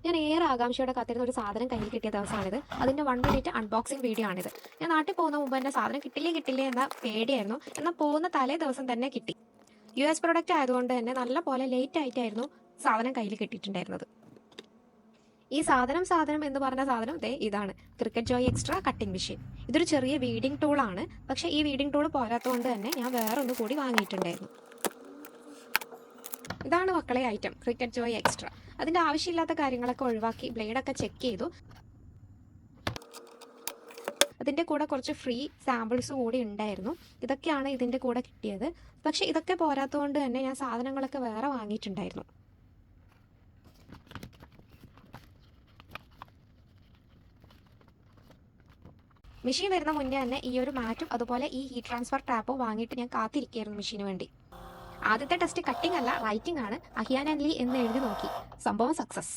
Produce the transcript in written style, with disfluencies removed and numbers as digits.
ഞാൻ ഏറെ ആകാംക്ഷയോടെ കാത്തിരുന്ന ഒരു സാധനം കയ്യിൽ കിട്ടിയ ദിവസമാണിത്. അതിൻ്റെ 1 മിനിറ്റ് അൺബോക്സിംഗ് വീഡിയോ ആണിത്. ഞാൻ നാട്ടിൽ പോകുന്ന മുമ്പ് തന്നെ സാധനം കിട്ടില്ലേ എന്ന പേടിയായിരുന്നു. എന്നാൽ പോകുന്ന തലേ ദിവസം തന്നെ കിട്ടി. US പ്രൊഡക്റ്റ് ആയതുകൊണ്ട് തന്നെ നല്ല പോലെ ലേറ്റ് ആയിട്ടായിരുന്നു സാധനം കയ്യിൽ കിട്ടിയിട്ടുണ്ടായിരുന്നത്. ഈ സാധനം എന്ന് പറഞ്ഞ സാധനം ഇതാണ് cricket Joy extra cutting machine. ഇതൊരു ചെറിയ വീഡിംഗ് ടൂളാണ്. പക്ഷേ ഈ വീഡിംഗ് ടൂൾ പോരാത്തതുകൊണ്ട് തന്നെ ഞാൻ വേറെ ഒന്ന് കൂടി വാങ്ങിയിട്ടുണ്ടായിരുന്നു. ഇതാണ് മക്കളെ ഐറ്റം ക്രിക്കറ്റ് ജോയ് എക്സ്ട്രാ. അതിൻ്റെ ആവശ്യമില്ലാത്ത കാര്യങ്ങളൊക്കെ ഒഴിവാക്കി ബ്ലേഡൊക്കെ ചെക്ക് ചെയ്തു. അതിൻ്റെ കൂടെ കുറച്ച് ഫ്രീ സാമ്പിൾസ് കൂടി ഉണ്ടായിരുന്നു. ഇതൊക്കെയാണ് ഇതിൻ്റെ കൂടെ കിട്ടിയത്. പക്ഷെ ഇതൊക്കെ പോരാത്തതുകൊണ്ട് തന്നെ ഞാൻ സാധനങ്ങളൊക്കെ വേറെ വാങ്ങിയിട്ടുണ്ടായിരുന്നു. മെഷീൻ വരുന്ന മുന്നേ തന്നെ ഈ ഒരു മാറ്റും അതുപോലെ ഈ ഹീറ്റ് ട്രാൻസ്ഫർ ടാപ്പും വാങ്ങിയിട്ട് ഞാൻ കാത്തിരിക്കുകയായിരുന്നു മെഷീന് വേണ്ടി. ആദ്യത്തെ ടെസ്റ്റ് കട്ടിംഗ് അല്ല റൈറ്റിംഗ് ആണ്. അഹിയാൻ ആൻഡ് ലീ എന്ന് എഴുതി നോക്കി. സംഭവം സക്സസ്.